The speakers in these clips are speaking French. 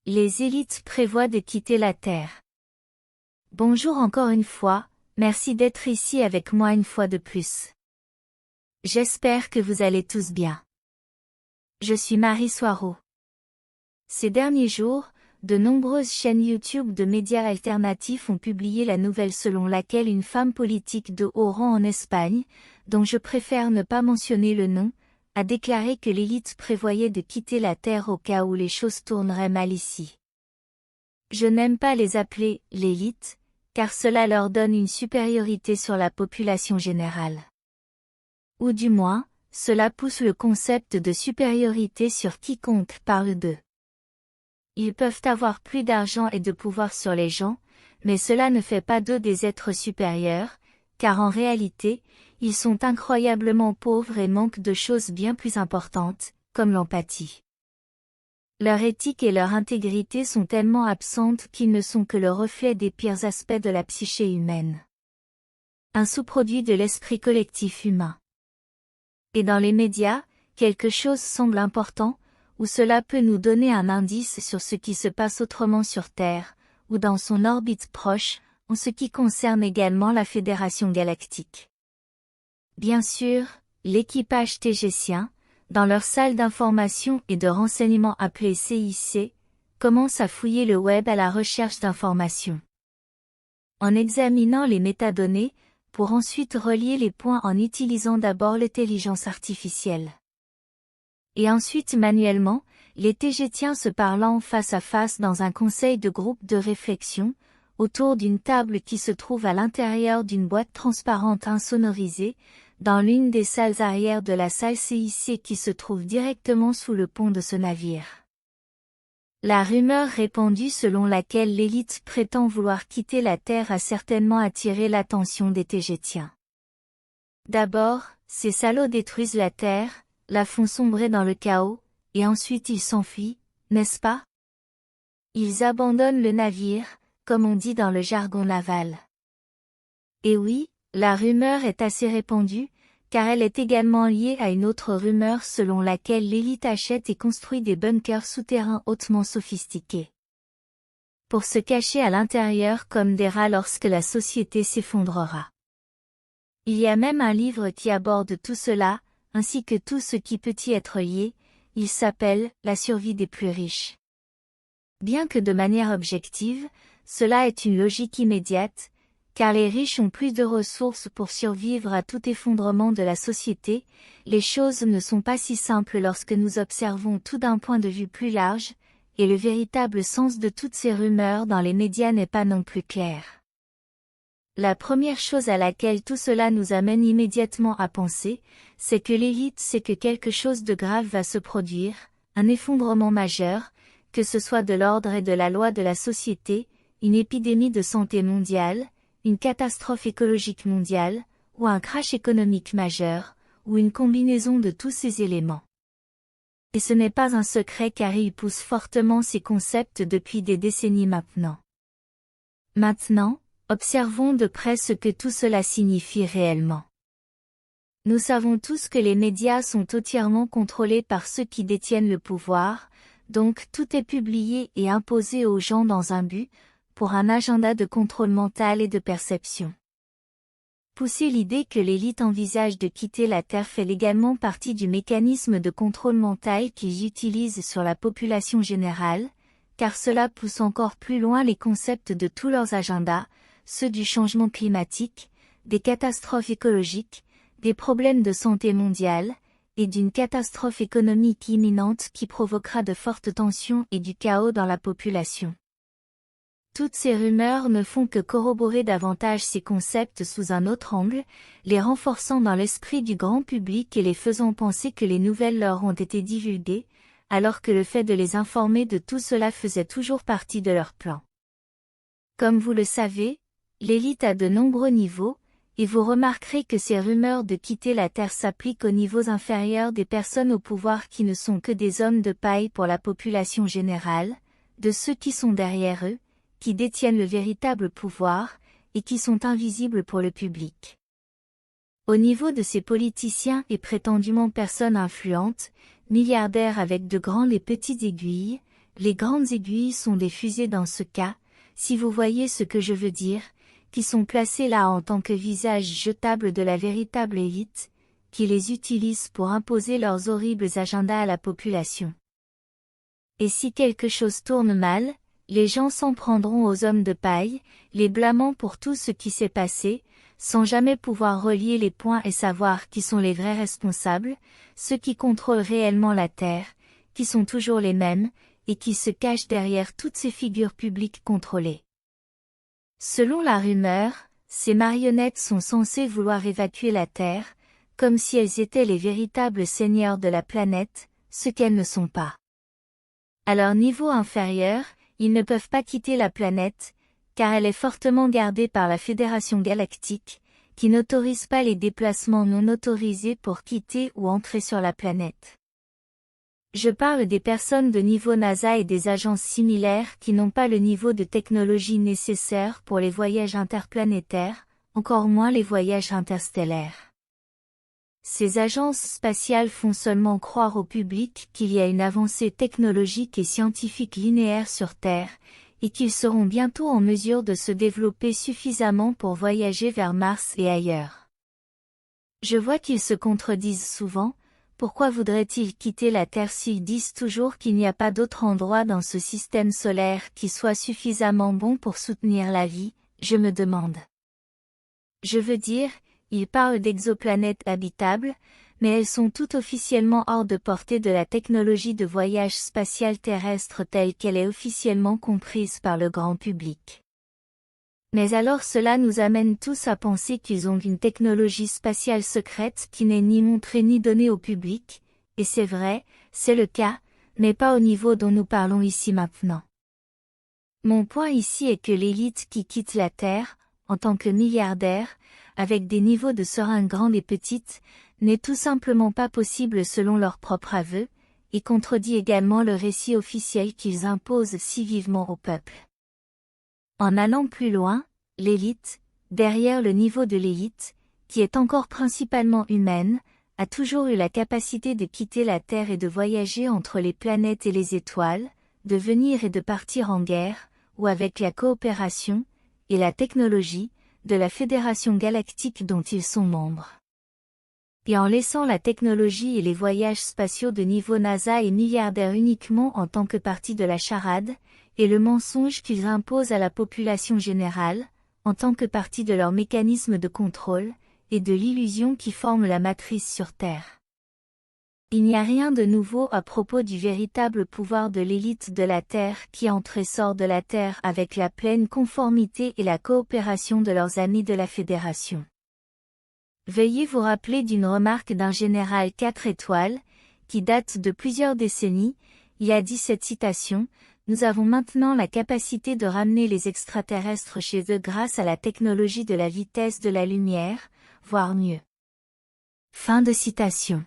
Les élites prévoient de quitter la Terre. Bonjour encore une fois, merci d'être ici avec moi une fois de plus. J'espère que vous allez tous bien. Je suis Marie Soireau. Ces derniers jours, de nombreuses chaînes YouTube de médias alternatifs ont publié la nouvelle selon laquelle une femme politique de haut rang en Espagne, dont je préfère ne pas mentionner le nom, a déclaré que l'élite prévoyait de quitter la Terre au cas où les choses tourneraient mal ici. Je n'aime pas les appeler « l'élite », car cela leur donne une supériorité sur la population générale. Ou du moins, cela pousse le concept de supériorité sur quiconque parle d'eux. Ils peuvent avoir plus d'argent et de pouvoir sur les gens, mais cela ne fait pas d'eux des êtres supérieurs, car en réalité, ils sont incroyablement pauvres et manquent de choses bien plus importantes, comme l'empathie. Leur éthique et leur intégrité sont tellement absentes qu'ils ne sont que le reflet des pires aspects de la psyché humaine. Un sous-produit de l'esprit collectif humain. Et dans les médias, quelque chose semble important, ou cela peut nous donner un indice sur ce qui se passe autrement sur Terre, ou dans son orbite proche, en ce qui concerne également la Fédération galactique. Bien sûr, l'équipage tégétien, dans leur salle d'information et de renseignement appelée CIC, commence à fouiller le web à la recherche d'informations. En examinant les métadonnées, pour ensuite relier les points en utilisant d'abord l'intelligence artificielle. Et ensuite manuellement, les tégétiens se parlant face à face dans un conseil de groupe de réflexion, autour d'une table qui se trouve à l'intérieur d'une boîte transparente insonorisée, dans l'une des salles arrière de la salle CIC qui se trouve directement sous le pont de ce navire. La rumeur répandue selon laquelle l'élite prétend vouloir quitter la Terre a certainement attiré l'attention des tégétiens. D'abord, ces salauds détruisent la Terre, la font sombrer dans le chaos, et ensuite ils s'enfuient, n'est-ce pas? Ils abandonnent le navire, comme on dit dans le jargon naval. Et oui, la rumeur est assez répandue, car elle est également liée à une autre rumeur selon laquelle l'élite achète et construit des bunkers souterrains hautement sophistiqués. Pour se cacher à l'intérieur comme des rats lorsque la société s'effondrera. Il y a même un livre qui aborde tout cela, ainsi que tout ce qui peut y être lié, il s'appelle « La survie des plus riches ». Bien que de manière objective, cela est une logique immédiate, car les riches ont plus de ressources pour survivre à tout effondrement de la société, les choses ne sont pas si simples lorsque nous observons tout d'un point de vue plus large, et le véritable sens de toutes ces rumeurs dans les médias n'est pas non plus clair. La première chose à laquelle tout cela nous amène immédiatement à penser, c'est que l'élite sait que quelque chose de grave va se produire, un effondrement majeur, que ce soit de l'ordre et de la loi de la société, une épidémie de santé mondiale, une catastrophe écologique mondiale, ou un crash économique majeur, ou une combinaison de tous ces éléments. Et ce n'est pas un secret car il pousse fortement ces concepts depuis des décennies maintenant. Maintenant, observons de près ce que tout cela signifie réellement. Nous savons tous que les médias sont entièrement contrôlés par ceux qui détiennent le pouvoir, donc tout est publié et imposé aux gens dans un but, pour un agenda de contrôle mental et de perception. Pousser l'idée que l'élite envisage de quitter la Terre fait également partie du mécanisme de contrôle mental qu'ils utilisent sur la population générale, car cela pousse encore plus loin les concepts de tous leurs agendas, ceux du changement climatique, des catastrophes écologiques, des problèmes de santé mondiale, et d'une catastrophe économique imminente qui provoquera de fortes tensions et du chaos dans la population. Toutes ces rumeurs ne font que corroborer davantage ces concepts sous un autre angle, les renforçant dans l'esprit du grand public et les faisant penser que les nouvelles leur ont été divulguées, alors que le fait de les informer de tout cela faisait toujours partie de leur plan. Comme vous le savez, l'élite a de nombreux niveaux, et vous remarquerez que ces rumeurs de quitter la Terre s'appliquent aux niveaux inférieurs des personnes au pouvoir qui ne sont que des hommes de paille pour la population générale, de ceux qui sont derrière eux, qui détiennent le véritable pouvoir, et qui sont invisibles pour le public. Au niveau de ces politiciens et prétendument personnes influentes, milliardaires avec de grandes et petites aiguilles, les grandes aiguilles sont des fusées dans ce cas, si vous voyez ce que je veux dire, qui sont placées là en tant que visage jetable de la véritable élite, qui les utilise pour imposer leurs horribles agendas à la population. Et si quelque chose tourne mal, les gens s'en prendront aux hommes de paille, les blâmant pour tout ce qui s'est passé, sans jamais pouvoir relier les points et savoir qui sont les vrais responsables, ceux qui contrôlent réellement la Terre, qui sont toujours les mêmes, et qui se cachent derrière toutes ces figures publiques contrôlées. Selon la rumeur, ces marionnettes sont censées vouloir évacuer la Terre, comme si elles étaient les véritables seigneurs de la planète, ce qu'elles ne sont pas. À leur niveau inférieur, ils ne peuvent pas quitter la planète, car elle est fortement gardée par la Fédération Galactique, qui n'autorise pas les déplacements non autorisés pour quitter ou entrer sur la planète. Je parle des personnes de niveau NASA et des agences similaires qui n'ont pas le niveau de technologie nécessaire pour les voyages interplanétaires, encore moins les voyages interstellaires. Ces agences spatiales font seulement croire au public qu'il y a une avancée technologique et scientifique linéaire sur Terre, et qu'ils seront bientôt en mesure de se développer suffisamment pour voyager vers Mars et ailleurs. Je vois qu'ils se contredisent souvent. Pourquoi voudraient-ils quitter la Terre s'ils disent toujours qu'il n'y a pas d'autre endroit dans ce système solaire qui soit suffisamment bon pour soutenir la vie, je me demande. Je veux dire, ils parlent d'exoplanètes habitables, mais elles sont toutes officiellement hors de portée de la technologie de voyage spatial terrestre telle qu'elle est officiellement comprise par le grand public. Mais alors cela nous amène tous à penser qu'ils ont une technologie spatiale secrète qui n'est ni montrée ni donnée au public, et c'est vrai, c'est le cas, mais pas au niveau dont nous parlons ici maintenant. Mon point ici est que l'élite qui quitte la Terre, en tant que milliardaire, avec des niveaux de seringues grandes et petites, n'est tout simplement pas possible selon leur propre aveu, et contredit également le récit officiel qu'ils imposent si vivement au peuple. En allant plus loin, l'élite, derrière le niveau de l'élite, qui est encore principalement humaine, a toujours eu la capacité de quitter la Terre et de voyager entre les planètes et les étoiles, de venir et de partir en guerre, ou avec la coopération, et la technologie, de la Fédération Galactique dont ils sont membres. Et en laissant la technologie et les voyages spatiaux de niveau NASA et milliardaires uniquement en tant que partie de la charade, et le mensonge qu'ils imposent à la population générale, en tant que partie de leur mécanisme de contrôle, et de l'illusion qui forme la matrice sur Terre. Il n'y a rien de nouveau à propos du véritable pouvoir de l'élite de la Terre qui entre et sort de la Terre avec la pleine conformité et la coopération de leurs amis de la Fédération. Veuillez vous rappeler d'une remarque d'un général 4 étoiles, qui date de plusieurs décennies. Il a dit cette citation: « Nous avons maintenant la capacité de ramener les extraterrestres chez eux grâce à la technologie de la vitesse de la lumière, voire mieux. » Fin de citation.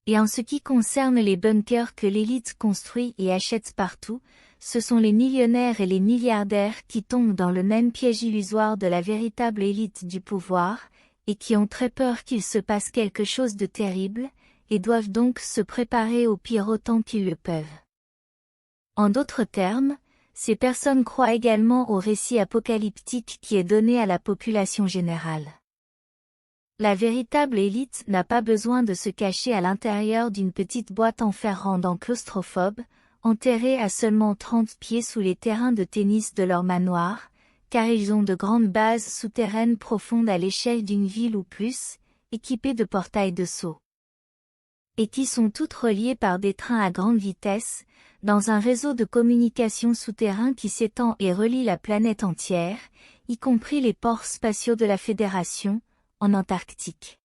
Et en ce qui concerne les bunkers que l'élite construit et achète partout, ce sont les millionnaires et les milliardaires qui tombent dans le même piège illusoire de la véritable élite du pouvoir, et qui ont très peur qu'il se passe quelque chose de terrible, et doivent donc se préparer au pire autant qu'ils le peuvent. En d'autres termes, ces personnes croient également au récit apocalyptique qui est donné à la population générale. La véritable élite n'a pas besoin de se cacher à l'intérieur d'une petite boîte en fer rendant claustrophobe, enterrée à seulement 30 pieds sous les terrains de tennis de leur manoir, car ils ont de grandes bases souterraines profondes à l'échelle d'une ville ou plus, équipées de portails de saut. Et qui sont toutes reliées par des trains à grande vitesse, dans un réseau de communication souterrain qui s'étend et relie la planète entière, y compris les ports spatiaux de la Fédération, en Antarctique.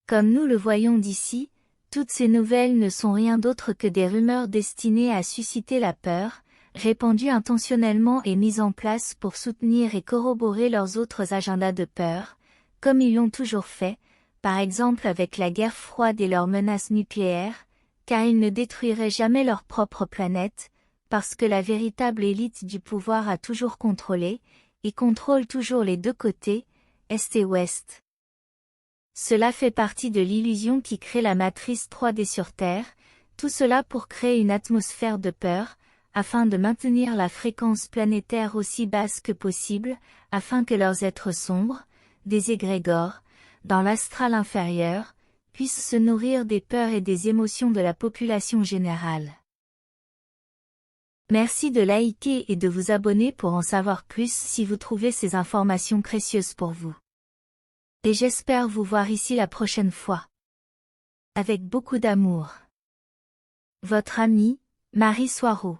Comme nous le voyons d'ici, toutes ces nouvelles ne sont rien d'autre que des rumeurs destinées à susciter la peur, répandues intentionnellement et mises en place pour soutenir et corroborer leurs autres agendas de peur, comme ils l'ont toujours fait, par exemple avec la guerre froide et leurs menaces nucléaires, car ils ne détruiraient jamais leur propre planète, parce que la véritable élite du pouvoir a toujours contrôlé, et contrôle toujours les deux côtés, Est et Ouest. Cela fait partie de l'illusion qui crée la matrice 3D sur Terre, Tout cela pour créer une atmosphère de peur, afin de maintenir la fréquence planétaire aussi basse que possible, afin que leurs êtres sombres, des égrégores, dans l'astral inférieur, puissent se nourrir des peurs et des émotions de la population générale. Merci de liker et de vous abonner pour en savoir plus si vous trouvez ces informations précieuses pour vous. Et j'espère vous voir ici la prochaine fois. Avec beaucoup d'amour. Votre amie, Marie Soireau.